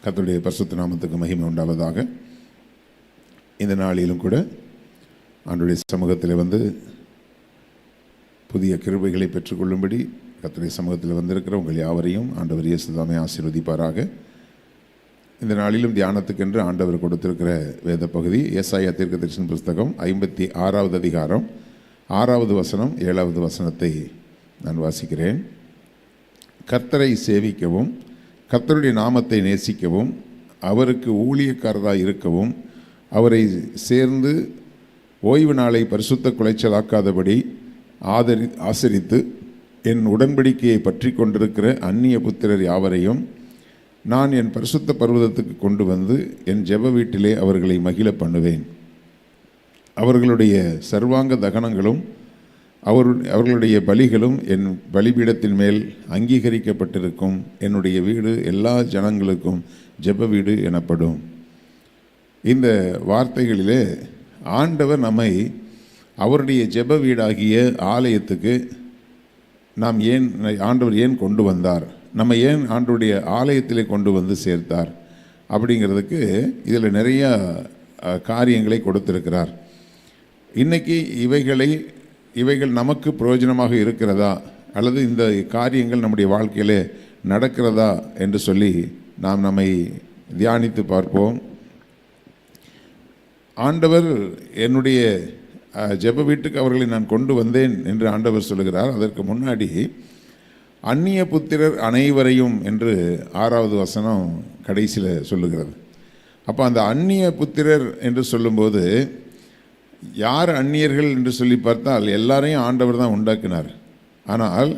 கர்த்தருடைய பரிசுத்த நாமத்துக்கு மகிமை உண்டாவதாக. இந்த நாளிலும் கூட ஆண்டவருடைய சமூகத்தில் வந்து புதிய கிருபைகளை பெற்றுக்கொள்ளும்படி கர்த்தருடைய சமூகத்தில் வந்திருக்கிற உங்கள் யாவரையும் ஆண்டவர் இயேசு தாமே ஆசீர்வதிப்பாராக. இந்த நாளிலும் தியானத்துக்கென்று ஆண்டவர் கொடுத்திருக்கிற வேத பகுதி ஏசாயா தீர்க்கதரிசன புஸ்தகம் 56வது அதிகாரம் 6வது வசனம் 7வது வசனத்தை நான் வாசிக்கிறேன். கர்த்தரை சேவிக்கவும் கர்த்தருடைய நாமத்தை நேசிக்கவும் அவருக்கு ஊழியக்காரராக இருக்கவும் அவரை சேர்ந்து ஓய்வு நாளை பரிசுத்த குலைச்சலாக்காதபடி ஆசரித்து என் உடன்படிக்கையை பற்றி கொண்டிருக்கிற அந்நிய புத்திரர் யாவரையும் நான் என் பரிசுத்த பர்வதத்துக்கு கொண்டு வந்து என் ஜெப வீட்டிலே அவர்களை மகிழ பண்ணுவேன். அவர்களுடைய சர்வாங்க தகனங்களும் அவர்களுடைய பலிகளும் என் பலிபீடத்தின் மேல் அங்கீகரிக்கப்பட்டிருக்கும். என்னுடைய வீடு எல்லா ஜனங்களுக்கும் ஜெப வீடு எனப்படும். இந்த வார்த்தைகளிலே ஆண்டவர் நம்மை அவருடைய ஜெப வீடாகிய ஆலயத்துக்கு ஆண்டவர் ஏன் கொண்டு வந்தார், நம்ம ஏன் ஆண்டவருடைய ஆலயத்திலே கொண்டு வந்து சேர்த்தார் அப்படிங்கிறதுக்கு இதில் நிறைய காரியங்களை கொடுத்திருக்கிறார். இன்றைக்கி இவைகள் நமக்கு பிரயோஜனமாக இருக்கிறதா அல்லது இந்த காரியங்கள் நம்முடைய வாழ்க்கையிலே நடக்கிறதா என்று சொல்லி நாம் நம்மை தியானித்து பார்ப்போம். ஆண்டவர் என்னுடைய ஜெப வீட்டுக்கு அவர்களை நான் கொண்டு வந்தேன் என்று ஆண்டவர் சொல்லுகிறார். அதற்கு முன்னாடி அந்நிய புத்திரர் அனைவரையும் என்று 6வது வசனம் கடைசியில் சொல்லுகிறது. அப்போ அந்த அந்நிய புத்திரர் என்று சொல்லும்போது யார் அந்நியர்கள் என்று சொல்லி பார்த்தால் எல்லாரையும் ஆண்டவர் தான் உண்டாக்கினார். ஆனால்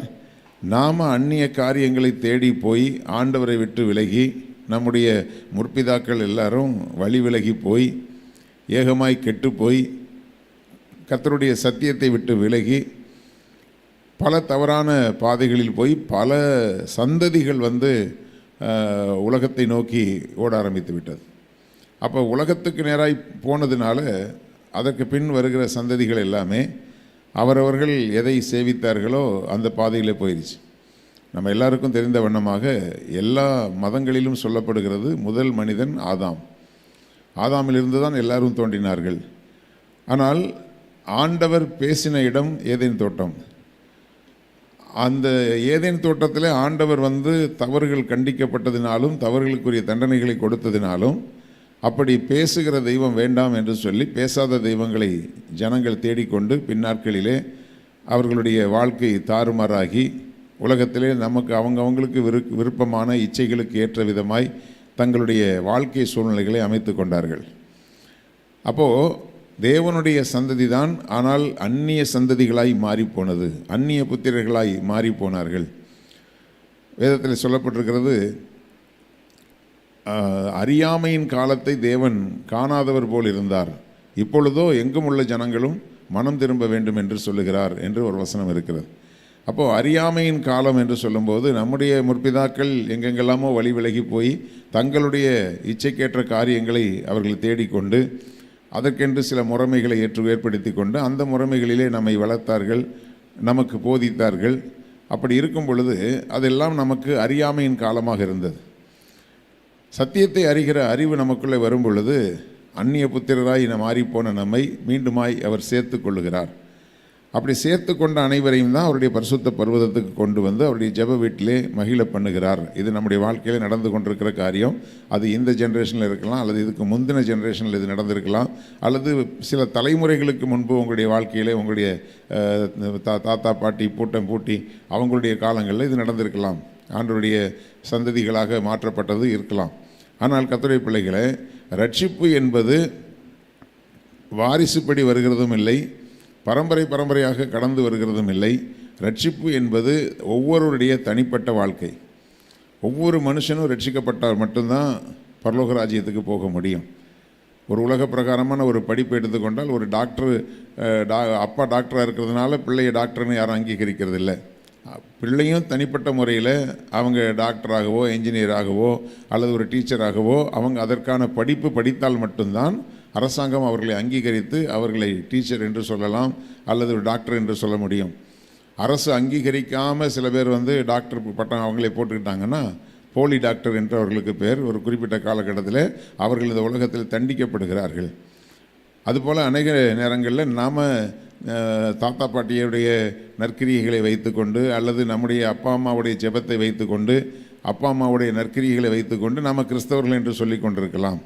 நாம் அந்நிய காரியங்களை தேடி போய் ஆண்டவரை விட்டு விலகி நம்முடைய முற்பிதாக்கள் எல்லாரும் வழி விலகி போய் ஏகமாய் கெட்டு போய் கர்த்தருடைய சத்தியத்தை விட்டு விலகி பல தவறான பாதைகளில் போய் பல சந்ததிகள் வந்து உலகத்தை நோக்கி ஓட ஆரம்பித்து விட்டது. அப்போ உலகத்துக்கு நேராய் போனதுனால அதற்கு பின் வருகிற சந்ததிகள் எல்லாமே அவரவர்கள் எதை சேவித்தார்களோ அந்த பாதையில் போயிடுச்சு. நம்ம எல்லாருக்கும் தெரிந்த வண்ணமாக எல்லா மதங்களிலும் சொல்லப்படுகிறது முதல் மனிதன் ஆதாமிலிருந்து தான் எல்லாரும் தோன்றினார்கள். ஆனால் ஆண்டவர் பேசின இடம் ஏதேன் தோட்டம். அந்த ஏதேன் தோட்டத்தில் ஆண்டவர் வந்து தவறுகள் கண்டிக்கப்பட்டதினாலும் தவறுகளுக்குரிய தண்டனைகளை கொடுத்ததினாலும் அப்படி பேசுகிற தெய்வம் வேண்டாம் என்று சொல்லி பேசாத தெய்வங்களை ஜனங்கள் தேடிக்கொண்டு பின்னாட்களிலே அவர்களுடைய வாழ்க்கை தாறுமாறாகி உலகத்திலே நமக்கு அவங்களுக்கு விருப்பமான இச்சைகளுக்கு ஏற்ற விதமாய் தங்களுடைய வாழ்க்கை சூழ்நிலைகளை அமைத்து கொண்டார்கள். அப்போது தேவனுடைய சந்ததி தான், ஆனால் அந்நிய சந்ததிகளாய் மாறிப்போனது, அந்நிய புத்திரர்களாய் மாறிப்போனார்கள். வேதத்தில் சொல்லப்பட்டிருக்கிறது, அறியாமையின் காலத்தை தேவன் காணாதவர் போல் இருந்தார், இப்பொழுதோ எங்கும் உள்ள ஜனங்களும் மனம் திரும்ப வேண்டும் என்று சொல்லுகிறார் என்று ஒரு வசனம் இருக்கிறது. அப்போது அறியாமையின் காலம் என்று சொல்லும்போது நம்முடைய முற்பிதாக்கள் எங்கெங்கெல்லாமோ வழி விலகி போய் தங்களுடைய இச்சைக்கேற்ற காரியங்களை அவர்கள் தேடிக்கொண்டு அதற்கென்று சில முறைமைகளை ஏற்படுத்தி கொண்டு அந்த முறைமைகளிலே நம்மை வளர்த்தார்கள், நமக்கு போதித்தார்கள். அப்படி இருக்கும் பொழுது அதெல்லாம் நமக்கு அறியாமையின் காலமாக இருந்தது. சத்தியத்தை அறிகிற அறிவு நமக்குள்ளே வரும் பொழுது அந்நிய புத்திரராய் மாறிப்போன நம்மை மீண்டுமாய் அவர் சேர்த்து கொள்ளுகிறார். அப்படி சேர்த்து கொண்ட அனைவரையும் தான் அவருடைய பரிசுத்த பர்வதத்துக்கு கொண்டு வந்து அவருடைய ஜெப வீட்டிலே மகிழ பண்ணுகிறார். இது நம்முடைய வாழ்க்கையில் நடந்து கொண்டிருக்கிற காரியம். அது இந்த ஜென்ரேஷனில் இருக்கலாம், அல்லது இதுக்கு முந்தின ஜென்ரேஷனில் இது நடந்திருக்கலாம், அல்லது சில தலைமுறைகளுக்கு முன்பு உங்களுடைய வாழ்க்கையிலே உங்களுடைய தாத்தா பாட்டி பூட்டம் பூட்டி அவங்களுடைய காலங்களில் இது நடந்திருக்கலாம். ஆண்டவருடைய சந்ததிகளாக மாற்றப்பட்டது இருக்கலாம். ஆனால் கர்த்தருடைய பிள்ளைகளே, ரட்சிப்பு என்பது வாரிசுப்படி வருகிறதும் இல்லை, பரம்பரையாக கடந்து வருகிறதும் இல்லை. ரட்சிப்பு என்பது ஒவ்வொருடைய தனிப்பட்ட வாழ்க்கை. ஒவ்வொரு மனுஷனும் ரட்சிக்கப்பட்டால் மட்டும்தான் பரலோக ராஜ்யத்துக்கு போக முடியும். ஒரு உலக பிரகாரமான ஒரு படிப்பு எடுத்துக்கொண்டால் ஒரு அப்பா டாக்டராக இருக்கிறதுனால பிள்ளையை டாக்டர்னு யாரும் அங்கீகரிக்கிறது இல்லை. பிள்ளையும் தனிப்பட்ட முறையில் அவங்க டாக்டராகவோ என்ஜினியராகவோ அல்லது ஒரு டீச்சராகவோ அவங்க அதற்கான படிப்பு படித்தால் மட்டும்தான் அரசாங்கம் அவர்களை அங்கீகரித்து அவர்களை டீச்சர் என்று சொல்லலாம் அல்லது ஒரு டாக்டர் என்று சொல்ல முடியும். அரசு அங்கீகரிக்காமல் சில பேர் வந்து டாக்டர் பட்டம் அவங்களே போட்டுக்கிட்டாங்கன்னா போலி டாக்டர் என்று அவர்களுக்கு பேர். ஒரு குறிப்பிட்ட காலகட்டத்தில் அவர்கள் இந்த உலகத்தில் தண்டிக்கப்படுகிறார்கள். அதுபோல் அநேக நேரங்களில் நாம் தாத்தா பாட்டியுடைய நற்கிரியைகளை வைத்துக்கொண்டு அல்லது நம்முடைய அப்பா அம்மாவுடைய ஜெபத்தை வைத்துக்கொண்டு அப்பா அம்மாவுடைய நற்கிரியைகளை வைத்துக்கொண்டு நாம் கிறிஸ்தவர்கள் என்று சொல்லி கொண்டிருக்கலாம்.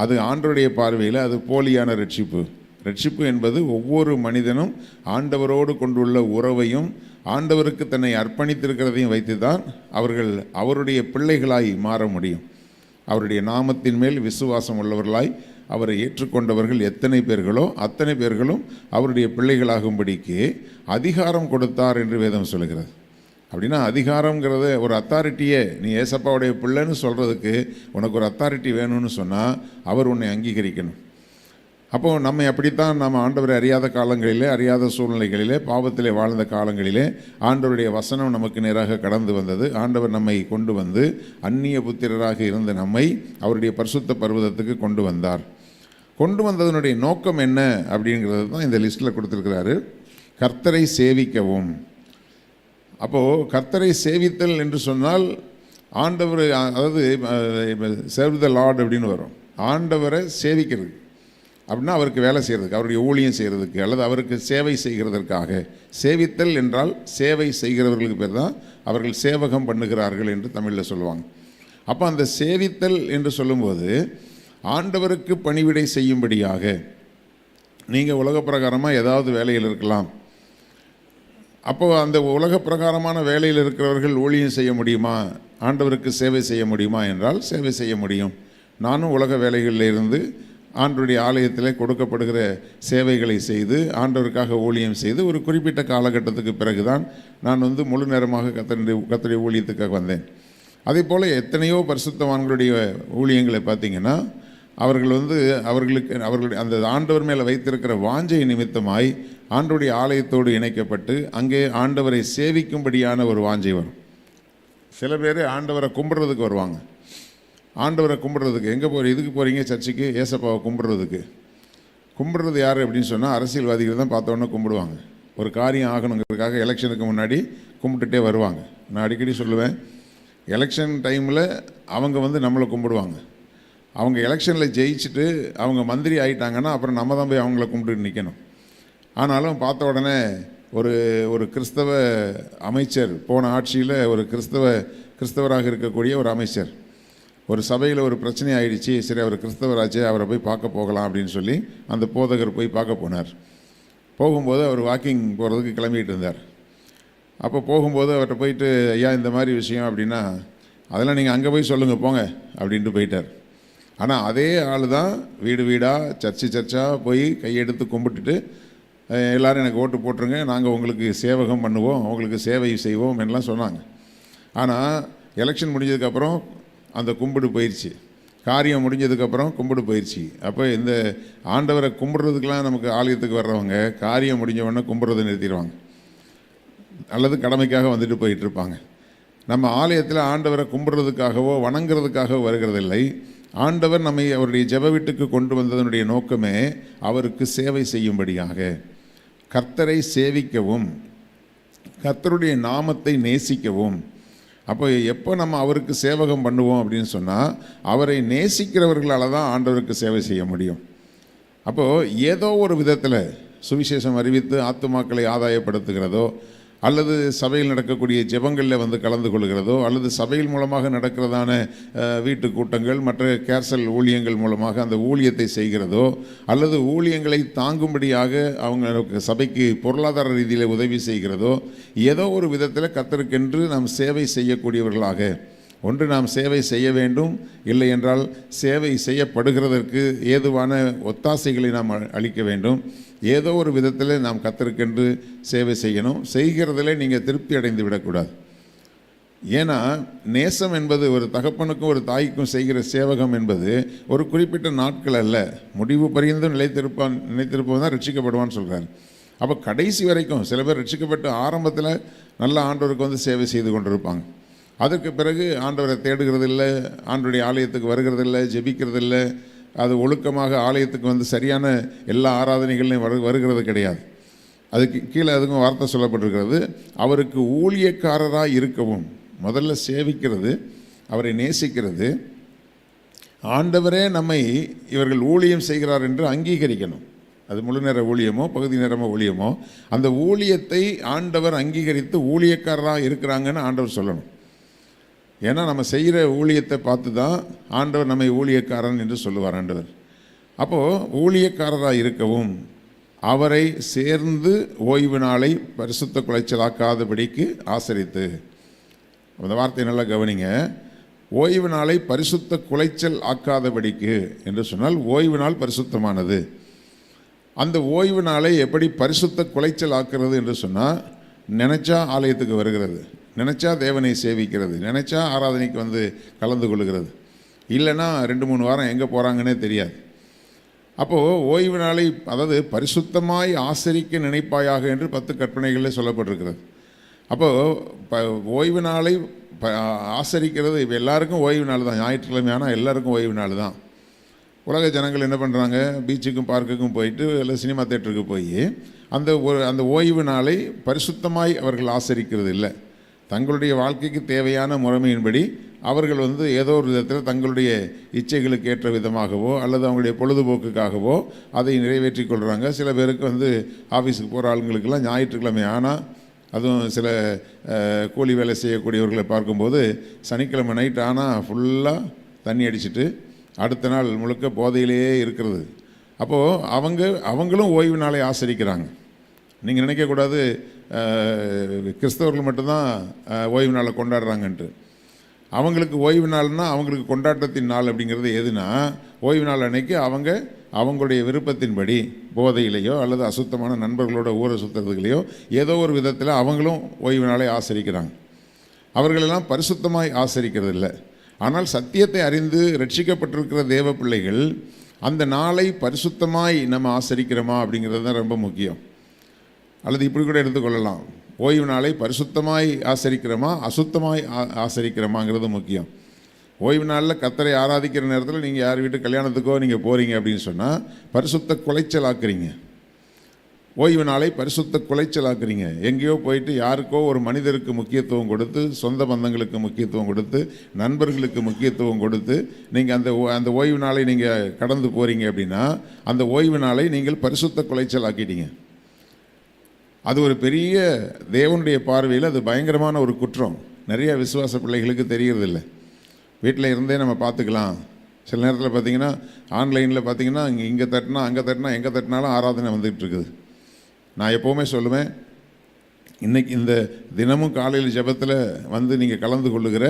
அது ஆண்டவருடைய பார்வையில் அது போலியான ரட்சிப்பு. ரட்சிப்பு என்பது ஒவ்வொரு மனிதனும் ஆண்டவரோடு கொண்டுள்ள உறவையும் ஆண்டவருக்கு தன்னை அர்ப்பணித்திருக்கிறதையும் வைத்து தான் அவர்கள் அவருடைய பிள்ளைகளாய் மாற முடியும். அவருடைய நாமத்தின் மேல் விசுவாசம் உள்ளவர்களாய் அவரை ஏற்றுக்கொண்டவர்கள் எத்தனை பேர்களோ அத்தனை பேர்களும் அவருடைய பிள்ளைகளாகும்படிக்கு அதிகாரம் கொடுத்தார் என்று வேதம் சொல்கிறது. அப்படின்னா அதிகாரங்கிறத ஒரு அத்தாரிட்டியே, நீ ஏசப்பாவுடைய பிள்ளைன்னு சொல்கிறதுக்கு உனக்கு ஒரு அத்தாரிட்டி வேணும்னு சொன்னால் அவர் உன்னை அங்கீகரிக்கணும். அப்போது நம்மை அப்படித்தான் நம்ம ஆண்டவரை அறியாத காலங்களிலே, அறியாத சூழ்நிலைகளிலே, பாவத்திலே வாழ்ந்த காலங்களிலே ஆண்டவருடைய வசனம் நமக்கு நேராக கடந்து வந்தது. ஆண்டவர் நம்மை கொண்டு வந்து அந்நிய புத்திரராக இருந்த நம்மை அவருடைய பரிசுத்த பர்வதத்துக்கு கொண்டு வந்தார். கொண்டு வந்ததனுடைய நோக்கம் என்ன அப்படிங்கிறது தான் இந்த லிஸ்ட்டில் கொடுத்துருக்கிறாரு. கர்த்தரை சேவிக்கவும். அப்போது கர்த்தரை சேவித்தல் என்று சொன்னால் ஆண்டவர், அதாவது சர்வ் த லார்ட் அப்படின்னு வரும். ஆண்டவரை சேவிக்கிறது அப்படின்னா அவருக்கு வேலை செய்கிறதுக்கு, அவருடைய ஊழியம் செய்கிறதுக்கு அல்லது அவருக்கு சேவை செய்கிறதற்காக. சேவித்தல் என்றால் சேவை செய்கிறவர்களுக்கு பேர் தான் அவர்கள் சேவகம் பண்ணுகிறார்கள் என்று தமிழில் சொல்லுவாங்க. அப்போ அந்த சேவித்தல் என்று சொல்லும்போது ஆண்டவருக்கு பணிவிடை செய்யும்படியாக. நீங்கள் உலக பிரகாரமாக ஏதாவது வேலையில் இருக்கலாம். அப்போது அந்த உலக பிரகாரமான வேலையில் இருக்கிறவர்கள் ஊழியம் செய்ய முடியுமா, ஆண்டவருக்கு சேவை செய்ய முடியுமா என்றால் சேவை செய்ய முடியும். நானும் உலக வேலைகளில் இருந்து ஆண்டவருடைய ஆலயத்தில் கொடுக்கப்படுகிற சேவைகளை செய்து ஆண்டவருக்காக ஊழியம் செய்து ஒரு குறிப்பிட்ட காலகட்டத்துக்கு பிறகு தான் நான் முழு நேரமாக கர்த்தருடைய ஊழியத்துக்காக வந்தேன். அதே போல் எத்தனையோ பரிசுத்தவான்களுடைய ஊழியங்களை பார்த்திங்கன்னா அவர்கள் அவர்களுடைய அந்த ஆண்டவர் மேலே வைத்திருக்கிற வாஞ்சை நிமித்தமாய் ஆண்டவருடைய ஆலயத்தோடு இணைக்கப்பட்டு அங்கே ஆண்டவரை சேவிக்கும்படியான ஒரு வாஞ்சை வரும். சில பேர் ஆண்டவரை கும்பிட்றதுக்கு வருவாங்க. ஆண்டவரை கும்பிட்றதுக்கு எங்கே இதுக்கு போகிறீங்க, சர்ச்சுக்கு, ஏசப்பாவை கும்பிட்றதுக்கு. கும்பிட்றது யார் அப்படின்னு சொன்னால் அரசியல்வாதிகள் தான் பார்த்தோன்னே கும்பிடுவாங்க. ஒரு காரியம் ஆகணுங்கிறதுக்காக எலெக்ஷனுக்கு முன்னாடி கும்பிட்டுட்டே வருவாங்க. நான் அடிக்கடி சொல்லுவேன், எலெக்ஷன் டைமில் அவங்க நம்மளை கும்பிடுவாங்க. அவங்க எலெக்ஷனில் ஜெயிச்சுட்டு அவங்க மந்திரி ஆகிட்டாங்கன்னா அப்புறம் நம்ம தான் போய் அவங்கள கும்பிட்டு நிற்கணும். ஆனாலும் பார்த்த உடனே ஒரு கிறிஸ்தவ அமைச்சர், போன ஆட்சியில் ஒரு கிறிஸ்தவராக இருக்கக்கூடிய ஒரு அமைச்சர், ஒரு சபையில் ஒரு பிரச்சனை ஆகிடுச்சு, சரி அவர் கிறிஸ்தவராச்சே, அவரை போய் பார்க்க போகலாம் அப்படின்னு சொல்லி அந்த போதகர் போய் பார்க்க போனார். போகும்போது அவர் வாக்கிங் போகிறதுக்கு கிளம்பிகிட்டு இருந்தார். அப்போ போகும்போது அவர்கிட்ட போயிட்டு, ஐயா இந்த மாதிரி விஷயம் அப்படின்னா, அதெல்லாம் நீங்கள் அங்கே போய் சொல்லுங்கள் போங்க அப்படின்ட்டு போயிட்டார். ஆனால் அதே ஆள் தான் வீடு வீடாக சர்ச்சாக போய் கையெடுத்து கும்பிட்டுட்டு, எல்லோரும் எனக்கு ஓட்டு போட்டுருங்க, நாங்கள் உங்களுக்கு சேவகம் பண்ணுவோம், உங்களுக்கு சேவை செய்வோம் எல்லாம் சொன்னாங்க. ஆனால் எலெக்ஷன் முடிஞ்சதுக்கப்புறம் அந்த கும்பிடு போயிடுச்சு, காரியம் முடிஞ்சதுக்கப்புறம் கும்பிடு போயிடுச்சு. அப்போ இந்த ஆண்டவரை கும்பிட்றதுக்கெலாம் நமக்கு ஆலயத்துக்கு வர்றவங்க காரியம் முடிஞ்சவொடனே கும்பிட்றதை நிறுத்திடுவாங்க அல்லது கடமைக்காக வந்துட்டு போயிட்டுருப்பாங்க. நம்ம ஆலயத்தில் ஆண்டவரை கும்பிட்றதுக்காகவோ வணங்குறதுக்காகவோ வருகிறதில்லை. ஆண்டவர் நம்மை அவருடைய ஜெப வீட்டுக்கு கொண்டு வந்ததனுடைய நோக்கமே அவருக்கு சேவை செய்யும்படியாக, கர்த்தரை சேவிக்கவும், கர்த்தருடைய நாமத்தை நேசிக்கவும். அப்போ எப்போ நம்ம அவருக்கு சேவகம் பண்ணுவோம் அப்படின்னு சொன்னால் அவரை நேசிக்கிறவர்களால் தான் ஆண்டவருக்கு சேவை செய்ய முடியும். அப்போது ஏதோ ஒரு விதத்தில் சுவிசேஷம் அறிவித்து ஆத்துமாக்களை ஆதாயப்படுத்துகிறதோ அல்லது சபையில் நடக்கக்கூடிய ஜெபங்களில் கலந்து கொள்கிறதோ அல்லது சபையில் மூலமாக நடக்கிறதான வீட்டு கூட்டங்கள் மற்ற கேர்சல் ஊழியங்கள் மூலமாக அந்த ஊழியத்தை செய்கிறதோ அல்லது ஊழியங்களை தாங்கும்படியாக அவங்க சபைக்கு பொருளாதார ரீதியில் உதவி செய்கிறதோ, ஏதோ ஒரு விதத்தில் கர்த்தருக்கென்று நாம் சேவை செய்யக்கூடியவர்களாக, ஒன்று நாம் சேவை செய்ய வேண்டும், இல்லை என்றால் சேவை செய்யப்படுகிறதற்கு ஏதுவான ஒத்தாசைகளை நாம் அளிக்க வேண்டும். ஏதோ ஒரு விதத்தில் நாம் கர்த்தருக்கென்று சேவை செய்யணும். செய்கிறதிலே நீங்கள் திருப்தி அடைந்து விடக்கூடாது. ஏன்னா நேசம் என்பது ஒரு தகப்பனுக்கும் ஒரு தாய்க்கும் செய்கிற சேவகம் என்பது ஒரு குறிப்பிட்ட நாட்கள் அல்ல, முடிவு பரியந்தும் நிலைத்திருப்பவன் தான் ரட்சிக்கப்படுவான்னு சொல்கிறார். அப்போ கடைசி வரைக்கும் சில பேர் ரட்சிக்கப்பட்டு ஆரம்பத்தில் நல்ல ஆண்டவருக்கு சேவை செய்து கொண்டிருப்பாங்க. அதற்கு பிறகு ஆண்டவரை தேடுகிறதில்லை, ஆண்டவருடைய ஆலயத்துக்கு வருகிறதில்லை, ஜெபிக்கிறதில்லை, அது ஒழுக்கமாக ஆலயத்துக்கு சரியான எல்லா ஆராதனைகளையும் வருகிறது கிடையாது. அதுக்கு கீழே அதுக்கும் வார்த்தை சொல்லப்பட்டிருக்கிறது, அவருக்கு ஊழியக்காரராக இருக்கவும். முதல்ல சேவிக்கிறது, அவரை நேசிக்கிறது ஆண்டவரே நம்மை இவர்கள் ஊழியம் செய்கிறார் என்று அங்கீகரிக்கணும். அது முழு நேர ஊழியமோ பகுதி நேரமோ ஊழியமோ, அந்த ஊழியத்தை ஆண்டவர் அங்கீகரித்து ஊழியக்காரராக இருக்கிறாங்கன்னு ஆண்டவர் சொல்லணும். ஏன்னா நம்ம செய்கிற ஊழியத்தை பார்த்து தான் ஆண்டவர் நம்மை ஊழியக்காரன் என்று சொல்லுவார் ஆண்டவர். அப்போது ஊழியக்காரராக இருக்கவும் அவரை சேர்ந்து ஓய்வு நாளை பரிசுத்த குலைச்சலாக்காதபடிக்கு ஆசரித்து, அந்த வார்த்தையை நல்லா கவனிங்க. ஓய்வு நாளை பரிசுத்த குலைச்சல் ஆக்காதபடிக்கு என்று சொன்னால் ஓய்வு நாள் பரிசுத்தமானது. அந்த ஓய்வு நாளை எப்படி பரிசுத்த குலைச்சல் ஆக்கிறது என்று சொன்னால், நினச்சா ஆலயத்துக்கு வருகிறது, நினச்சா தேவனை சேவிக்கிறது, நினச்சா ஆராதனைக்கு வந்து கலந்து கொள்கிறது, இல்லைன்னா 2-3 வாரம் எங்கே போகிறாங்கன்னே தெரியாது. அப்போது ஓய்வு நாளை, அதாவது பரிசுத்தமாய் ஆசரிக்க நினைப்பாயாக என்று 10 கற்பனைகளில் சொல்லப்பட்டிருக்கிறது. அப்போது ஓய்வு நாளை ஆசரிக்கிறது, இப்போ எல்லாருக்கும் ஓய்வு நாள் தான், ஞாயிற்றுக்கிழமை ஆனால் எல்லாருக்கும் ஓய்வு நாள் தான். உலக ஜனங்கள் என்ன பண்ணுறாங்க, பீச்சுக்கும் பார்க்குக்கும் போயிட்டு இல்லை சினிமா தேட்டருக்கு போய் அந்த ஓய்வு நாளை பரிசுத்தமாய் அவர்கள் ஆசரிக்கிறது இல்லை. தங்களுடைய வாழ்க்கைக்கு தேவையான முறைமையின்படி அவர்கள் வந்து ஏதோ ஒரு விதத்தில் தங்களுடைய இச்சைகளுக்கு ஏற்ற விதமாகவோ அல்லது அவங்களுடைய பொழுதுபோக்குக்காகவோ அதை நிறைவேற்றி கொள்கிறாங்க. சில பேருக்கு வந்து ஆஃபீஸுக்கு போகிற ஆளுங்களுக்கெல்லாம் ஞாயிற்றுக்கிழமை ஆனால், அதுவும் சில கூலி வேலை செய்யக்கூடியவர்களை பார்க்கும்போது சனிக்கிழமை நைட் ஆனால் ஃபுல்லாக தண்ணி அடிச்சுட்டு அடுத்த நாள் முழுக்க போதையிலேயே இருக்கிறது. அப்போது அவங்களும் ஓய்வு நாளை ஆசரிக்கிறாங்க. நீங்கள் நினைக்கக்கூடாது கிறிஸ்தவர்கள் மட்டும்தான் ஓய்வு நாளை கொண்டாடுறாங்கன்ட்டு. அவங்களுக்கு ஓய்வு நாள்னால் அவங்களுக்கு கொண்டாட்டத்தின் நாள் அப்படிங்கிறது எதுனா, ஓய்வு நாள் அன்னைக்கு அவங்களுடைய விருப்பத்தின்படி போதையிலையோ அல்லது அசுத்தமான நண்பர்களோட ஊரை சுற்றுறதுலையோ ஏதோ ஒரு விதத்தில் அவங்களும் ஓய்வு நாளை ஆசரிக்கிறாங்க. அவர்களெல்லாம் பரிசுத்தமாய் ஆசரிக்கிறது இல்லை. ஆனால் சத்தியத்தை அறிந்து ரட்சிக்கப்பட்டிருக்கிற தேவ பிள்ளைகள் அந்த நாளை பரிசுத்தமாய் நம்ம ஆசரிக்கிறோமா அப்படிங்கிறது தான் ரொம்ப முக்கியம். அல்லது இப்படி கூட எடுத்துக்கொள்ளலாம், ஓய்வு நாளை பரிசுத்தமாய் ஆசரிக்கிறோமா அசுத்தமாய் ஆசரிக்கிறோமாங்கிறது முக்கியம். ஓய்வு நாளில் கர்த்தரை ஆராதிக்கிற நேரத்தில் நீங்கள் யார் வீட்டு கல்யாணத்துக்கோ நீங்கள் போகிறீங்க அப்படின்னு சொன்னால் பரிசுத்த குலைச்சல் ஆக்குறீங்க. ஓய்வு நாளை பரிசுத்த குலைச்சல் ஆக்குறீங்க. எங்கேயோ போயிட்டு யாருக்கோ ஒரு மனிதருக்கு முக்கியத்துவம் கொடுத்து, சொந்த பந்தங்களுக்கு முக்கியத்துவம் கொடுத்து, நண்பர்களுக்கு முக்கியத்துவம் கொடுத்து நீங்கள் அந்த ஓய்வு நாளை நீங்கள் கடந்து போகிறீங்க அப்படின்னா அந்த ஓய்வு நாளை நீங்கள் பரிசுத்த குலைச்சல் ஆக்கிட்டீங்க. அது ஒரு பெரிய தேவனுடைய பார்வையில் அது பயங்கரமான ஒரு குற்றம். நிறைய விசுவாச பிள்ளைகளுக்கு தெரியறதில்லை. வீட்டில் இருந்தே நம்ம பார்த்துக்கலாம். சில நேரத்தில் பார்த்திங்கன்னா ஆன்லைனில் பார்த்திங்கன்னா இங்கே தட்டினா அங்கே தட்டினா எங்கே தட்டினாலும் ஆராதனை வந்துகிட்டு இருக்குது. நான் எப்போவுமே சொல்லுவேன், இன்றைக்கி இந்த தினமும் காலையில் ஜெபத்தில் வந்து நீங்கள் கலந்து கொள்ளுகிற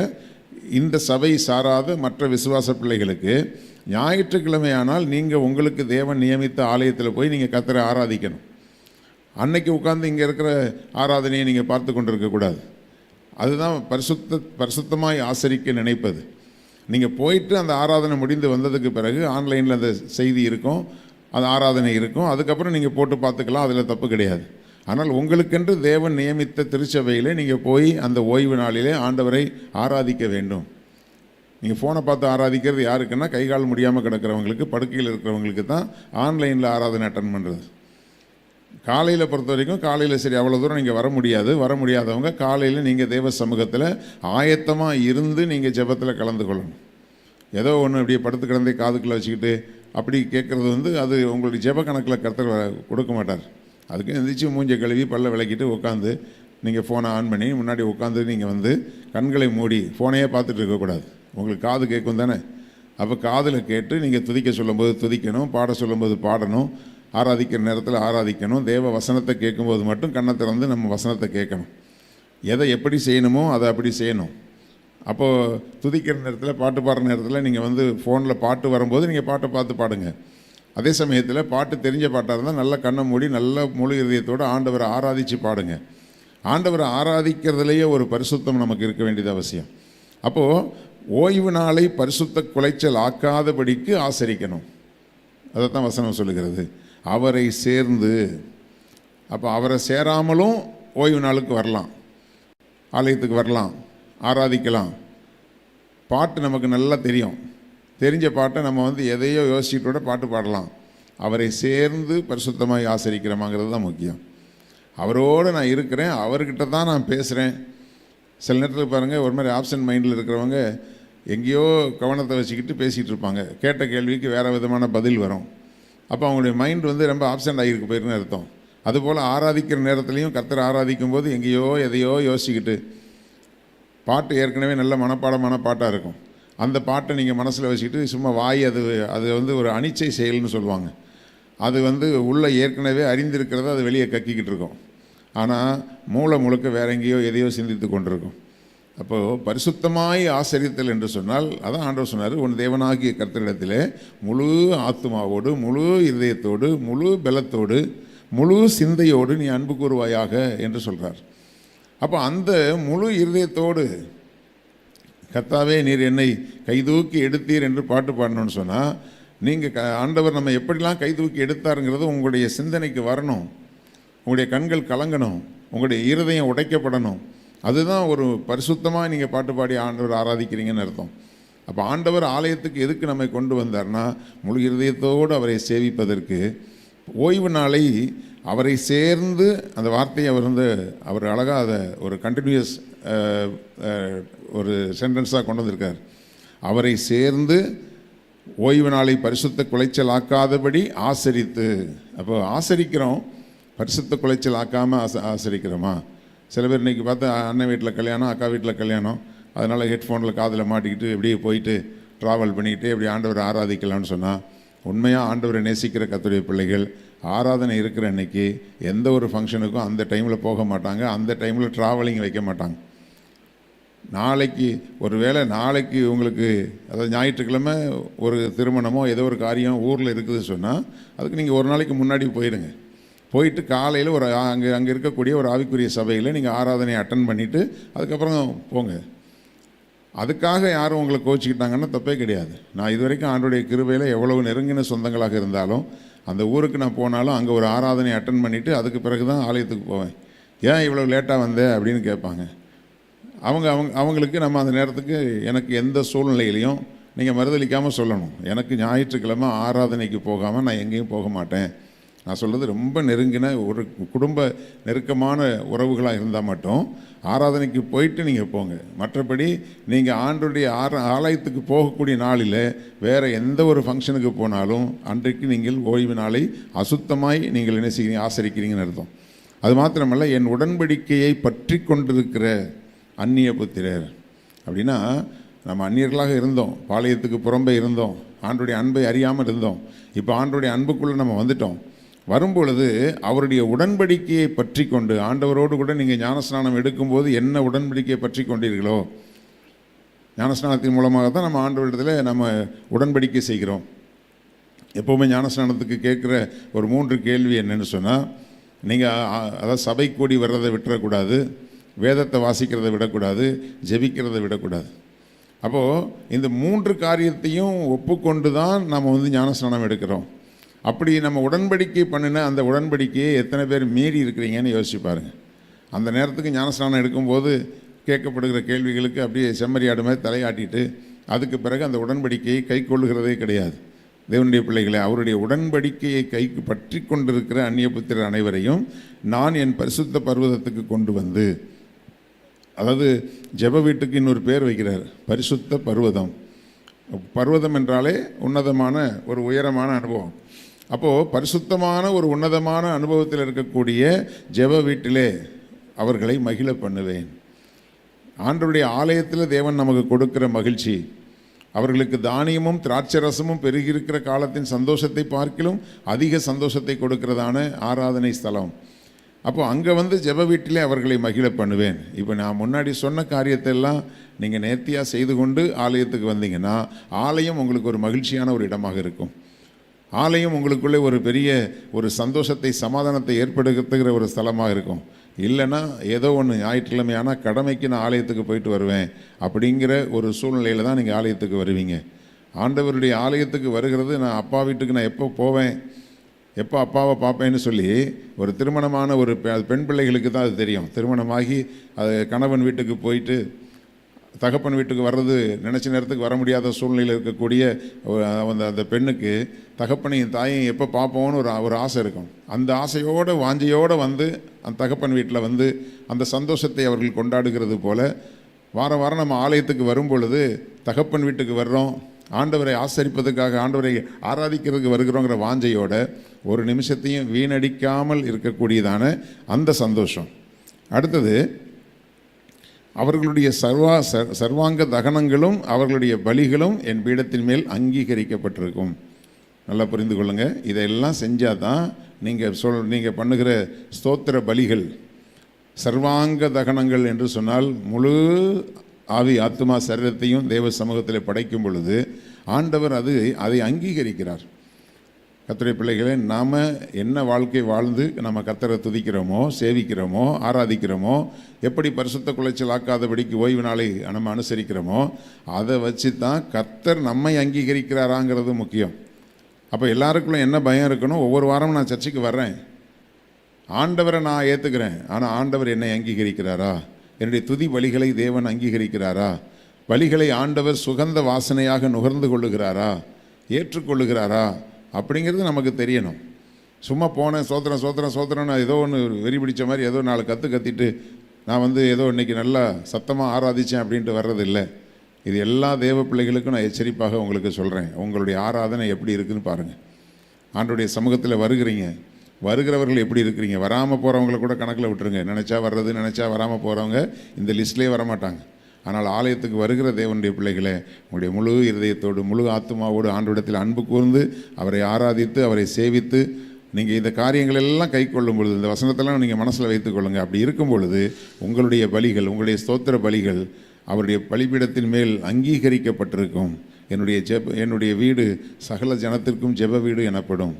இந்த சபை சாராத மற்ற விசுவாச பிள்ளைகளுக்கு ஞாயிற்றுக்கிழமை ஆனால் நீங்கள் உங்களுக்கு தேவன் நியமித்த ஆலயத்தில் போய் நீங்கள் கர்த்தரை ஆராதிக்கணும். அன்னைக்கு உட்கார்ந்து இங்கே இருக்கிற ஆராதனையை நீங்கள் பார்த்து கொண்டிருக்கக்கூடாது. அதுதான் பரிசுத்தமாய் ஆசரிக்க நினைப்பது. நீங்கள் போயிட்டு அந்த ஆராதனை முடிந்து வந்ததுக்கு பிறகு ஆன்லைனில் அந்த செய்தி இருக்கும், அந்த ஆராதனை இருக்கும், அதுக்கப்புறம் நீங்கள் போட்டு பார்த்துக்கலாம், அதில் தப்பு கிடையாது. ஆனால் உங்களுக்கென்று தேவன் நியமித்த திருச்சபையிலே நீங்கள் போய் அந்த ஓய்வு நாளிலே ஆண்டவரை ஆராதிக்க வேண்டும். நீங்கள் ஃபோனை பார்த்து ஆராதிக்கிறது யாருக்குன்னா கை கால் முடியாமல் கிடக்கிறவங்களுக்கு, படுக்கையில் இருக்கிறவங்களுக்கு தான் ஆன்லைனில் ஆராதனை அட்டன் பண்ணுறது. காலையில் பொறுத்த வரைக்கும் காலையில் சரி அவ்வளோ தூரம் நீங்கள் வர முடியாதவங்க காலையில் நீங்கள் தேவ சமூகத்தில் ஆயத்தமாக இருந்து நீங்கள் ஜெபத்தில் கலந்து கொள்ளணும். ஏதோ ஒன்று இப்படியே படுத்து கிடந்தே காதுக்குள்ளே வச்சுக்கிட்டு அப்படி கேட்குறது வந்து அது உங்களுடைய ஜெப கணக்கில் கர்த்தர் கொடுக்க மாட்டார். அதுக்கு எந்திரிச்சு மூஞ்சை கழுவி பல்ல விளக்கிட்டு உட்காந்து நீங்கள் ஃபோனை ஆன் பண்ணி முன்னாடி உட்காந்து நீங்கள் வந்து கண்களை மூடி ஃபோனையே பார்த்துட்டு இருக்கக்கூடாது. உங்களுக்கு காது கேட்கும் தானே, அப்போ காதில் கேட்டு நீங்கள் துதிக்க சொல்லும்போது துதிக்கணும், பாட சொல்லும்போது பாடணும், ஆராதிக்கிற நேரத்தில் ஆராதிக்கணும். தேவ வசனத்தை கேட்கும்போது மட்டும் கண்ணை திறந்து நம்ம வசனத்தை கேட்கணும். எதை எப்படி செய்யணுமோ அதை அப்படி செய்யணும். அப்போது துதிக்கிற நேரத்தில் பாட்டு பாடுற நேரத்தில் நீங்கள் வந்து ஃபோனில் பாட்டு வரும்போது நீங்கள் பாட்டை பார்த்து பாடுங்க. அதே சமயத்தில் பாட்டு தெரிஞ்ச பாட்டாக இருந்தால் நல்ல கண்ணை மூடி நல்ல முழு இதயத்தோடு ஆண்டவரை ஆராதித்து பாடுங்க. ஆண்டவரை ஆராதிக்கிறதுலேயே ஒரு பரிசுத்தம் நமக்கு இருக்க வேண்டியது அவசியம். அப்போது ஓய்வு நாளை பரிசுத்த குலைச்சல் ஆக்காதபடிக்கு ஆசரிக்கணும். அதைத்தான் வசனம் சொல்லுகிறது. அவரை சேர்ந்து, அப்போ அவரை சேராமலும் ஓய்வு நாளுக்கு வரலாம், ஆலயத்துக்கு வரலாம், ஆராதிக்கலாம். பாட்டு நமக்கு நல்லா தெரியும், தெரிஞ்ச பாட்டை நம்ம வந்து எதையோ யோசிச்சுட்டோட பாட்டு பாடலாம். அவரை சேர்ந்து பரிசுத்தமாக ஆசரிக்கிறோமாங்கிறது தான் முக்கியம். அவரோடு நான் இருக்கிறேன், அவர்கிட்ட தான் நான் பேசுகிறேன். சில நேரத்தில் பாருங்கள், ஒரு மாதிரி ஆப்சன்ட் மைண்டில் இருக்கிறவங்க எங்கேயோ கவனத்தை வச்சுக்கிட்டு பேசிகிட்டு இருப்பாங்க. கேட்ட கேள்விக்கு வேறு விதமான பதில் வரும். அப்போ அவங்களுடைய மைண்ட் வந்து ரொம்ப ஆப்சண்ட் ஆகிருக்கு போயிருன்னு அர்த்தம். அதுபோல் ஆராதிக்கிற நேரத்துலையும் கர்த்தரை ஆராதிக்கும் போது எங்கேயோ எதையோ யோசிச்சுக்கிட்டு, பாட்டு ஏற்கனவே நல்ல மனப்பாடமான பாட்டாக இருக்கும், அந்த பாட்டை நீங்கள் மனசில் வச்சுக்கிட்டு சும்மா வாய் அது வந்து ஒரு அனிச்சை செயல்னு சொல்லுவாங்க. அது வந்து உள்ளே ஏற்கனவே அறிந்திருக்கிறத அது வெளியே கக்கிக்கிட்டு இருக்கும். ஆனால் மூளை முழுக்க வேற எங்கேயோ எதையோ சிந்தித்து கொண்டிருக்கும். அப்போது பரிசுத்தமாய் ஆசரித்தல் என்று சொன்னால் அதான் ஆண்டவர் சொன்னார், உன் தேவனாகிய கர்த்தரிடத்திலே முழு ஆத்துமாவோடு, முழு இருதயத்தோடு, முழு பலத்தோடு, முழு சிந்தையோடு நீ அன்பு கூறுவாயாக என்று சொல்கிறார். அப்போ அந்த முழு இருதயத்தோடு, கர்த்தாவே நீர் என்னை கைதூக்கி எடுத்தீர் என்று பாட்டு பாடணும்னு சொன்னால், நீங்கள் ஆண்டவர் நம்ம எப்படிலாம் கைதூக்கி எடுத்தாருங்கிறது உங்களுடைய சிந்தனைக்கு வரணும். உங்களுடைய கண்கள் கலங்கணும், உங்களுடைய இருதயம் உடைக்கப்படணும். அதுதான் ஒரு பரிசுத்தமாக நீங்கள் பாட்டு பாடி ஆண்டவர் ஆராதிக்கிறீங்கன்னு அர்த்தம். அப்போ ஆண்டவர் ஆலயத்துக்கு எதுக்கு நம்மை கொண்டு வந்தார்னா, முழு இருதயத்தோடு அவரை சேவிப்பதற்கு. ஓய்வு நாளை அவரை சேர்ந்து, அந்த வார்த்தையை அவர் அழகாக அதை ஒரு கண்டினியூஸ் ஒரு சென்டென்ஸாக கொண்டு வந்திருக்கார். அவரை சேர்ந்து ஓய்வு நாளை பரிசுத்த குலைச்சல் ஆக்காதபடி ஆசரித்து. அப்போ ஆசரிக்கிறோம், பரிசுத்த குலைச்சல் ஆக்காமல் ஆசரிக்கிறோமா? சில பேர் இன்றைக்கி பார்த்தா அண்ணன் வீட்டில் கல்யாணம், அக்கா வீட்டில் கல்யாணம், அதனால் ஹெட்ஃபோனில் காதில் மாட்டிக்கிட்டு இப்படியே போயிட்டு ட்ராவல் பண்ணிக்கிட்டு இப்படி ஆண்டவரை ஆராதிக்கலாம்னு சொன்னால், உண்மையாக ஆண்டவரை நேசிக்கிற கர்த்தருடைய பிள்ளைகள் ஆராதனை இருக்கிற அன்னைக்கு எந்த ஒரு ஃபங்க்ஷனுக்கும் அந்த டைமில் போக மாட்டாங்க, அந்த டைமில் ட்ராவலிங் வைக்க மாட்டாங்க. நாளைக்கு நாளைக்கு உங்களுக்கு, அதாவது ஞாயிற்றுக்கிழமை ஒரு திருமணமோ ஏதோ ஒரு காரியம் ஊரில் இருக்குதுன்னு சொன்னால், அதுக்கு நீங்கள் ஒரு நாளைக்கு முன்னாடி போயிடுங்க. போயிட்டு காலையில் ஒரு அங்கே இருக்கக்கூடிய ஒரு ஆவிக்குரிய சபையில் நீங்கள் ஆராதனையை அட்டன் பண்ணிவிட்டு அதுக்கப்புறம் போங்க. அதுக்காக யாரும் உங்களை கோச்சிக்கிட்டாங்கன்னா தப்பே கிடையாது. நான் இது வரைக்கும் ஆண்டோடைய கிருபையில் எவ்வளவு நெருங்கின சொந்தங்களாக இருந்தாலும் அந்த ஊருக்கு நான் போனாலும் அங்கே ஒரு ஆராதனை அட்டன் பண்ணிவிட்டு அதுக்கு பிறகு தான் ஆலயத்துக்கு போவேன். ஏன் இவ்வளோ லேட்டாக வந்தேன் அப்படின்னு கேட்பாங்க. அவங்களுக்கு நம்ம அந்த நேரத்துக்கு, எனக்கு எந்த சூழ்நிலையிலையும் நீங்கள் மறுதளிக்காமல் சொல்லணும், எனக்கு ஞாயிற்றுக்கிழமை ஆராதனைக்கு போகாமல் நான் எங்கேயும் போக மாட்டேன். நான் சொல்கிறது ரொம்ப நெருங்கின ஒரு குடும்ப நெருக்கமான உறவுகளாக இருந்தால் மட்டும் ஆராதனைக்கு போயிட்டு நீங்கள் போங்க. மற்றபடி நீங்கள் ஆண்டுடைய ஆலயத்துக்கு போகக்கூடிய நாளில் வேறு எந்த ஒரு ஃபங்க்ஷனுக்கு போனாலும் அன்றைக்கு நீங்கள் ஓய்வு நாளை அசுத்தமாய் நீங்கள் என்ன செய்கிறீங்க, ஆசரிக்கிறீங்கன்னு அர்த்தம். அது மாத்திரமல்ல, என் உடன்படிக்கையை பற்றி கொண்டிருக்கிற அந்நிய புத்திரர். அப்படின்னா நம்ம அந்நியர்களாக இருந்தோம், பாளையத்துக்கு புறம்பே இருந்தோம், ஆண்டுடைய அன்பை அறியாமல் இருந்தோம். இப்போ ஆண்டுடைய அன்புக்குள்ளே நம்ம வந்துட்டோம். வரும்பொழுது அவருடைய உடன்படிக்கையை பற்றி கொண்டு, ஆண்டவரோடு கூட நீங்கள் ஞானஸ்நானம் எடுக்கும்போது என்ன உடன்படிக்கையை பற்றி கொண்டீர்களோ, ஞானஸ்நானத்தின் மூலமாக தான் நம்ம ஆண்டவரிடத்தில் நம்ம உடன்படிக்கை செய்கிறோம். எப்போவுமே ஞானஸ்நானத்துக்கு கேட்குற ஒரு 3 கேள்வி என்னென்னு சொன்னால், நீங்கள் அதாவது சபை கூடி வர்றதை விட்டுறக்கூடாது, வேதத்தை வாசிக்கிறதை விடக்கூடாது, ஜெபிக்கிறதை விடக்கூடாது. அப்போது இந்த 3 காரியத்தையும் ஒப்புக்கொண்டு தான் நம்ம ஞானஸ்நானம் எடுக்கிறோம். அப்படி நம்ம உடன்படிக்கை பண்ணின அந்த உடன்படிக்கையை எத்தனை பேர் மீறி இருக்கிறீங்கன்னு யோசிச்சு பாருங்கள். அந்த நேரத்துக்கு ஞானஸ்நானம் எடுக்கும்போது கேட்கப்படுகிற கேள்விகளுக்கு அப்படியே செம்மறியாடு மாதிரி தலையாட்டிட்டு அதுக்கு பிறகு அந்த உடன்படிக்கையை கை கொள்ளுகிறதே கிடையாது. தேவனுடைய பிள்ளைகளை, அவருடைய உடன்படிக்கையை கைக்கு பற்றி கொண்டிருக்கிற அந்நிய புத்திரர் அனைவரையும் நான் என் பரிசுத்த பர்வதத்துக்கு கொண்டு வந்து, அதாவது ஜெப வீட்டுக்கு இன்னொரு பேர் வைக்கிறார், பரிசுத்த பர்வதம். பர்வதம் என்றாலே உன்னதமான ஒரு உயரமான அனுபவம். அப்போது பரிசுத்தமான ஒரு உன்னதமான அனுபவத்தில் இருக்கக்கூடிய ஜெப வீட்டிலே அவர்களை மகிழ பண்ணுவேன். ஆண்டவருடைய ஆலயத்தில் தேவன் நமக்கு கொடுக்கிற மகிழ்ச்சி, அவர்களுக்கு தானியமும் திராட்சரசமும் பெருகியிருக்கிற காலத்தின் சந்தோஷத்தை பார்க்கிலும் அதிக சந்தோஷத்தை கொடுக்கிறதான ஆராதனை ஸ்தலம். அப்போது அங்கே ஜெப வீட்டிலே அவர்களை மகிழ பண்ணுவேன். இப்போ நான் முன்னாடி சொன்ன காரியத்தை எல்லாம் நீங்கள் நேர்த்தியாக செய்து கொண்டு ஆலயத்துக்கு வந்தீங்கன்னா ஆலயம் உங்களுக்கு ஒரு மகிழ்ச்சியான ஒரு இடமாக இருக்கும். ஆலயம் உங்களுக்குள்ளே ஒரு பெரிய ஒரு சந்தோஷத்தை, சமாதானத்தை ஏற்படுத்துகிற ஒரு ஸ்தலமாக இருக்கும். இல்லைன்னா ஏதோ ஒன்று ஞாயிற்றுக்கிழமையான கடமைக்கு நான் ஆலயத்துக்கு போயிட்டு வருவேன் அப்படிங்கிற ஒரு சூழ்நிலையில் தான் நீங்கள் ஆலயத்துக்கு வருவீங்க. ஆண்டவருடைய ஆலயத்துக்கு வருகிறது, நான் அப்பா வீட்டுக்கு நான் எப்போ போவேன், எப்போ அப்பாவை பார்ப்பேன்னு சொல்லி ஒரு திருமணமான ஒரு பெண் பிள்ளைகளுக்கு தான் அது தெரியும். திருமணமாகி அது கணவன் வீட்டுக்கு போயிட்டு தகப்பன் வீட்டுக்கு வர்றது நினச்ச நேரத்துக்கு வர முடியாத சூழ்நிலையில் இருக்கக்கூடிய அந்த பெண்ணுக்கு தகப்பனையும் தாயையும் எப்போ பார்ப்போன்னு ஒரு ஆசை இருக்கும். அந்த ஆசையோடு வாஞ்சையோடு அந்த தகப்பன் வீட்டில் அந்த சந்தோஷத்தை அவர்கள் கொண்டாடுகிறது போல வாரம் வாரம் நம்ம ஆலயத்துக்கு வரும் பொழுது தகப்பன் வீட்டுக்கு வர்றோம், ஆண்டவரை ஆசரிப்பதற்காக, ஆண்டவரை ஆராதிக்கிறதுக்கு வருகிறோங்கிற வாஞ்சையோட ஒரு நிமிஷத்தையும் வீணடிக்காமல் இருக்கக்கூடியதான அந்த சந்தோஷம். அடுத்தது, அவர்களுடைய சர்வாங்க தகனங்களும் அவர்களுடைய பலிகளும் என் பீடத்தின் மேல் அங்கீகரிக்கப்பட்டிருக்கும். நல்லா புரிந்து கொள்ளுங்கள். இதெல்லாம் செஞ்சால் தான் நீங்கள் பண்ணுகிற ஸ்தோத்திர பலிகள், சர்வாங்க தகனங்கள் என்று சொன்னால் முழு ஆவி ஆத்மா சரீரத்தையும் தேவ சமூகத்தில் படைக்கும் பொழுது ஆண்டவர் அதை அங்கீகரிக்கிறார். கர்த்தருடைய பிள்ளைகளே, நாம் என்ன வாழ்க்கை வாழ்ந்து நம்ம கர்த்தரை துதிக்கிறோமோ, சேவிக்கிறோமோ, ஆராதிக்கிறோமோ, எப்படி பரிசுத்த குலைச்சல் ஆக்காதபடிக்கு ஓய்வு நாளை நம்ம அனுசரிக்கிறோமோ, அதை வச்சு தான் கர்த்தர் நம்மை அங்கீகரிக்கிறாராங்கிறது முக்கியம். அப்போ எல்லாருக்குள்ள என்ன பயம் இருக்கணும்? ஒவ்வொரு வாரமும் நான் சர்ச்சைக்கு வர்றேன், ஆண்டவரை நான் ஏற்றுக்கிறேன், ஆனால் ஆண்டவர் என்னை அங்கீகரிக்கிறாரா? என்னுடைய துதி பலிகளை தேவன் அங்கீகரிக்கிறாரா? பலிகளை ஆண்டவர் சுகந்த வாசனையாக நுகர்ந்து கொள்ளுகிறாரா, ஏற்றுக்கொள்ளுகிறாரா அப்படிங்கிறது நமக்கு தெரியணும். சும்மா போனேன் சோத்திரம் சோத்திரம் சோத்திரம், நான் ஏதோ ஒன்று வெறி பிடிச்ச மாதிரி ஏதோ 4 கத்திட்டு நான் ஏதோ இன்றைக்கி நல்லா சத்தமாக ஆராதித்தேன் அப்படின்ட்டு வர்றதில்லை. இது எல்லா தேவ பிள்ளைகளுக்கும் நான் எச்சரிப்பாக உங்களுக்கு சொல்கிறேன். உங்களுடைய ஆராதனை எப்படி இருக்குதுன்னு பாருங்கள். ஆண்டவருடைய சமூகத்தில் வருகிறவர்கள் எப்படி இருக்கிறீங்க? வராமல் போகிறவங்களை கூட கணக்கில் விட்டுருங்க. நினச்சா வர்றது, நினச்சா வராமல் போகிறவங்க இந்த லிஸ்ட்லேயே வரமாட்டாங்க. ஆனால் ஆலயத்துக்கு வருகிற தேவனுடைய பிள்ளைகளை உங்களுடைய முழு இருதயத்தோடு, முழு ஆத்மாவோடு ஆண்டவரிடத்தில் அன்பு கூர்ந்து அவரை ஆராதித்து அவரை சேவித்து நீங்கள் இந்த காரியங்கள் எல்லாம் கை கொள்ளும் பொழுது, இந்த வசனத்தெல்லாம் நீங்கள் மனசில் வைத்துக் கொள்ளுங்கள். அப்படி இருக்கும் பொழுது உங்களுடைய பலிகள், உங்களுடைய ஸ்தோத்திர பலிகள் அவருடைய பலிபீடத்தின் மேல் அங்கீகரிக்கப்பட்டிருக்கும். என்னுடைய வீடு சகல ஜனத்திற்கும் ஜெப வீடு எனப்படும்.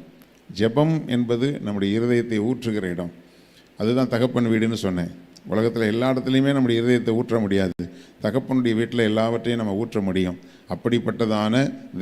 ஜெபம் என்பது நம்முடைய இருதயத்தை ஊற்றுகிற இடம். அதுதான் தகப்பன் வீடுன்னு சொன்னேன். உலகத்தில் எல்லா இடத்துலையுமே நம்முடைய இருதயத்தை ஊற்ற முடியாது. தகப்பனுடைய வீட்டில் எல்லாவற்றையும் நம்ம ஊற்ற முடியும். அப்படிப்பட்டதான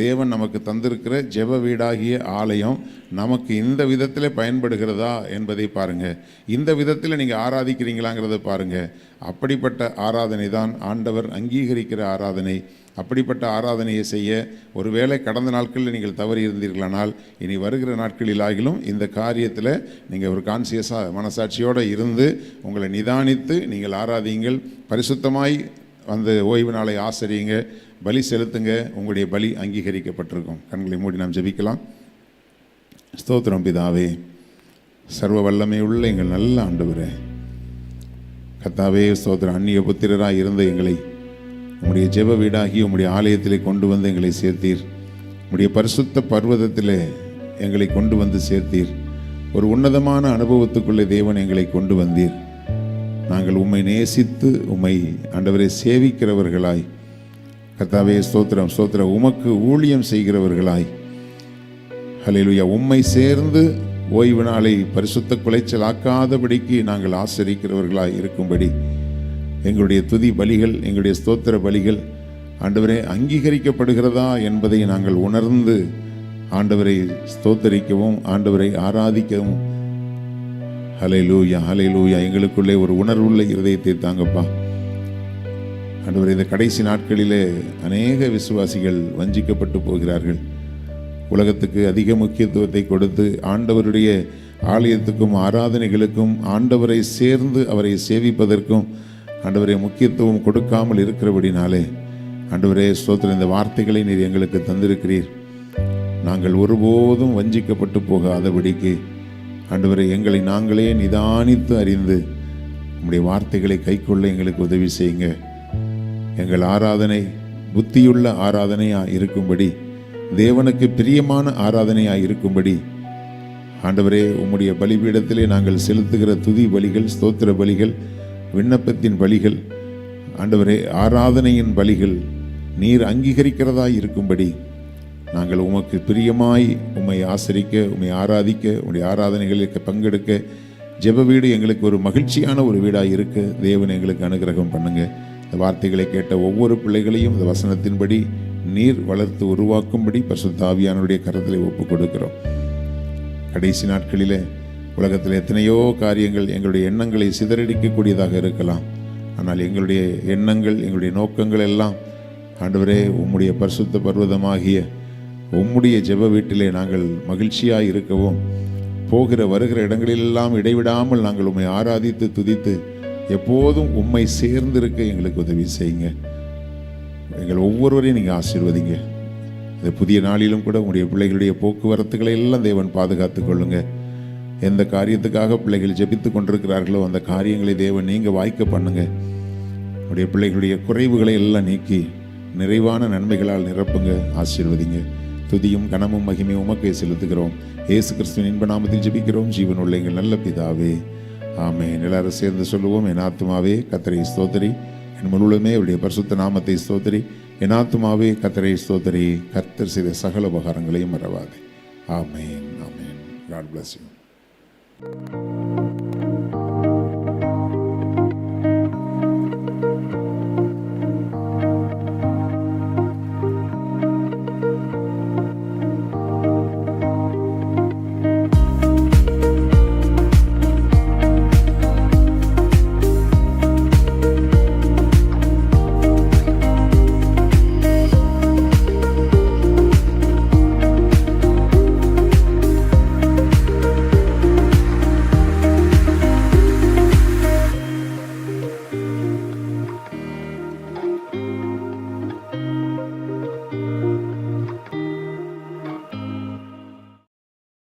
தேவன் நமக்கு தந்திருக்கிற ஜெப வீடாகிய ஆலயம் நமக்கு இந்த விதத்தில் பயன்படுகிறதா என்பதை பாருங்கள். இந்த விதத்தில் நீங்கள் ஆராதிக்கிறீங்களாங்கிறத பாருங்கள். அப்படிப்பட்ட ஆராதனை தான் ஆண்டவர் அங்கீகரிக்கிற ஆராதனை. அப்படிப்பட்ட ஆராதனையை செய்ய ஒருவேளை கடந்த நாட்களில் நீங்கள் தவறி இருந்தீர்களானால் இனி வருகிற நாட்களிலாகிலும் இந்த காரியத்தில் நீங்கள் ஒரு கான்சியஸாக மனசாட்சியோடு இருந்து உங்களை நிதானித்து நீங்கள் ஆராதியுங்கள். பரிசுத்தமாய் அந்த ஓய்வு நாளை ஆசரியுங்க, பலி செலுத்துங்க. உங்களுடைய பலி அங்கீகரிக்கப்பட்டிருக்கும். கண்களை மூடி நாம் ஜெபிக்கலாம். ஸ்தோத்திரம் பிதாவே, சர்வ வல்லமை உள்ள எங்கள் நல்ல ஆண்டவரே, கர்த்தாவே ஸ்தோத்திரம். அந்நிய புத்திரராக இருந்த எங்களை உம்முடைய ஜெப வீடாகி உம்முடைய ஆலயத்திலே கொண்டு வந்து எங்களை சேர்த்தீர். உம்முடைய பரிசுத்த பர்வதத்திலே எங்களை கொண்டு வந்து சேர்த்தீர். ஒரு உன்னதமான அனுபவத்துக்குள்ளே தேவன் எங்களை கொண்டு வந்தீர். நாங்கள் உம்மை நேசித்து உம்மை ஆண்டவரை சேவிக்கிறவர்களாய், கர்த்தாவே ஸ்தோத்திரம் ஸ்தோத்திரம், உமக்கு ஊழியம் செய்கிறவர்களாய், ஹல்லேலூயா, உம்மை சேர்ந்து ஓய்வு நாளை பரிசுத்த குலைச்சல் ஆக்காதபடிக்கு நாங்கள் ஆசரிக்கிறவர்களாய் இருக்கும்படி எங்களுடைய துதி பலிகள், எங்களுடைய ஸ்தோத்திர பலிகள் ஆண்டவரே அங்கீகரிக்கப்படுகிறதா என்பதை நாங்கள் உணர்ந்து ஆண்டவரை ஸ்தோத்தரிக்கவும் ஆண்டவரை ஆராதிக்கவும், ஹல்லேலூயா ஹல்லேலூயா, எங்களுக்குள்ளே ஒரு உணர்வுள்ள இருதயத்தை தாங்கப்பா. ஆண்டவரே, இந்த கடைசி நாட்களிலே அநேக விசுவாசிகள் வஞ்சிக்கப்பட்டு போகிறார்கள். உலகத்துக்கு அதிக முக்கியத்துவத்தை கொடுத்து ஆண்டவருடைய ஆலயத்துக்கும் ஆராதனைகளுக்கும் ஆண்டவரை சேர்ந்து அவரை சேவிப்பதற்கும் ஆண்டவரே முக்கியத்துவம் கொடுக்காமல் இருக்கிறபடினாலே ஆண்டவரே ஸ்தோத்திரம், இந்த வார்த்தைகளை நீர் எங்களுக்கு தந்திருக்கிறீர். நாங்கள் ஒருபோதும் வஞ்சிக்கப்பட்டு போகாதபடிக்கு ஆண்டவரே எங்களை நாங்களே நிதானித்து அறிந்து உம்முடைய வார்த்தைகளை கைக்கொள்ள எங்களுக்கு உதவி செய்யுங்க. எங்கள் ஆராதனை புத்தியுள்ள ஆராதனையாக இருக்கும்படி, தேவனுக்கு பிரியமான ஆராதனையாக இருக்கும்படி ஆண்டவரே உம்முடைய பலிபீடத்திலே நாங்கள் செலுத்துகிற துதி பலிகள், ஸ்தோத்திர பலிகள், விண்ணப்பத்தின் பலிகள், ஆண்டவரே ஆராதனையின் பலிகள் நீர் அங்கீகரிக்கிறதாய் இருக்கும்படி நாங்கள் உமக்கு பிரியமாய் உம்மை ஆசரிக்க, உம்மை ஆராதிக்க, உம்முடைய ஆராதனைகளுக்கு பங்கெடுக்க ஜெப வீடு எங்களுக்கு ஒரு மகிழ்ச்சியான ஒரு வீடாக இருக்க தேவன் எங்களுக்கு அனுகிரகம் பண்ணுங்க. இந்த வார்த்தைகளை கேட்ட ஒவ்வொரு பிள்ளைகளையும் இந்த வசனத்தின்படி நீர் வளர்த்து உருவாக்கும்படி பரிசுத்த ஆவியானவருடைய கரத்திலே ஒப்புக் கொடுக்கிறோம். கடைசி நாட்களிலே உலகத்தில் எத்தனையோ காரியங்கள் எங்களுடைய எண்ணங்களை சிதறடிக்கக்கூடியதாக இருக்கலாம். ஆனால் எங்களுடைய எண்ணங்கள், எங்களுடைய நோக்கங்கள் எல்லாம் ஆண்டவரே உம்முடைய பரிசுத்த பர்வதமாகிய உம்முடைய ஜெப வீட்டிலே நாங்கள் மகிழ்ச்சியாக இருக்கவும், போகிற வருகிற இடங்களிலெல்லாம் இடைவிடாமல் நாங்கள் உம்மை ஆராதித்து துதித்து எப்போதும் உம்மை சேர்ந்திருக்க எங்களுக்கு உதவி செய்யுங்க. எங்கள் ஒவ்வொருவரையும் நீங்கள் ஆசீர்வதிங்க. இந்த புதிய நாளிலும் கூட உங்களுடைய பிள்ளைகளுடைய போக்குவரத்துக்களை எல்லாம் தேவன் பாதுகாத்து கொள்ளுங்க. எந்த காரியத்துக்காக பிள்ளைகள் ஜெபித்து கொண்டிருக்கிறார்களோ அந்த காரியங்களை தேவன் நீங்கள் வாய்க்க பண்ணுங்க. உடைய பிள்ளைகளுடைய குறைவுகளை எல்லாம் நீக்கி நிறைவான நன்மைகளால் நிரப்புங்க, ஆசீர்வதிங்க. துதியும் கனமும் மகிமையும் உமக்கே செலுத்துகிறோம். இயேசு கிறிஸ்துவின் இன்ப நாமத்தில் ஜெபிக்கிறோம் ஜீவனுள்ள எங்கள் நல்ல பிதாவே, ஆமென். எல்லாரும் சேர்ந்து சொல்லுவோம். என் ஆத்துமாவே கர்த்தரை ஸ்தோத்திரி, என் முழுவதுமே அவருடைய பரிசுத்த நாமத்தை ஸ்தோத்திரி. என் ஆத்துமாவே கர்த்தரை ஸ்தோத்திரி, கர்த்தர் செய்த சகல உபகாரங்களையும் மறவாதே. ஆமென், ஆமென். God bless you.